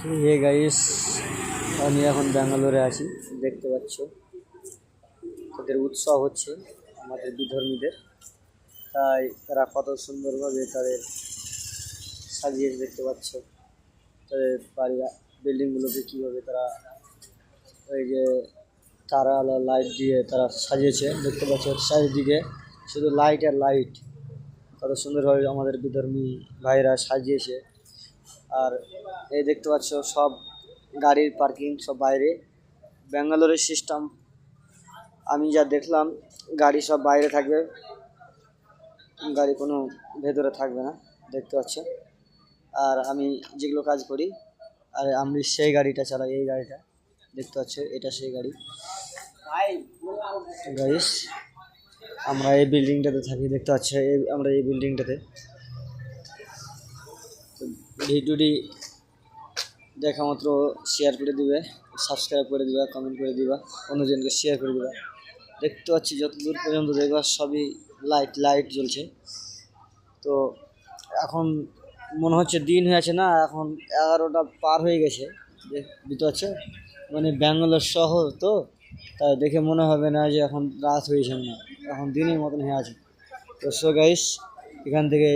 Hey guys, আমি এখন ব্যাঙ্গালোরে আছি। দেখতে পাচ্ছ তাদের উৎসব হচ্ছে আমাদের বিধর্মীদের, তাই তারা কত সুন্দরভাবে তাদের সাজিয়ে দেখতে পাচ্ছ। তাদের বাড়ি বিল্ডিংগুলোকে কীভাবে তারা ওই যে তারা লাইট দিয়ে তারা সাজিয়েছে দেখতে পাচ্ছ। চারিদিকে শুধু লাইট আর লাইট, কত সুন্দরভাবে আমাদের বিধর্মী ভাইরা সাজিয়েছে। আর এই দেখতে পাচ্ছ সব গাড়ির পার্কিং সব বাইরে। ব্যাঙ্গালোরের সিস্টেম আমি যা দেখলাম, গাড়ি সব বাইরে থাকবে, গাড়ি কোনো ভেতরে থাকবে না, দেখতে পাচ্ছ। আর আমি যেগুলো কাজ করি, আর আমি সেই গাড়িটা চালাই, এই গাড়িটা দেখতে পাচ্ছ, এটা সেই গাড়ি। গাইস, আমরা এই বিল্ডিংটাতে থাকি, দেখতে পাচ্ছ আমরা এই বিল্ডিংটাতে। ভিডিওটি দেখা মাত্র শেয়ার করে দিবে, সাবস্ক্রাইব করে দিবা, কমেন্ট করে দিবা, অন্যজনকে শেয়ার করে দিবা। দেখতে পাচ্ছি যত দূর পর্যন্ত দেখবা সবই লাইট লাইট জ্বলছে। তো এখন মনে হচ্ছে দিন হয়ে আছে না, এখন 11টা পার হয়ে গেছে, বুঝতে পারছো। মানে ব্যাঙ্গালোর শহর তো, তাই দেখে মনে হবে না যে এখন রাত হয়েছে, না এখন দিনের মতন হয়ে আছে। তো সো গাইস, এখান থেকে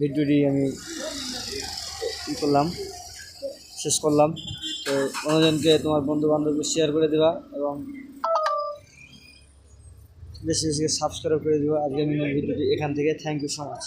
ভিডিওটি আমি করলাম, শেষ করলাম। তো অন্যজনকে তোমার বন্ধু বান্ধবকে শেয়ার করে দেবা এবং বেশি বেশি সাবস্ক্রাইব করে দেবা। আজকে আমি ভিডিওটি এখান থেকে, থ্যাংক ইউ সো মাচ।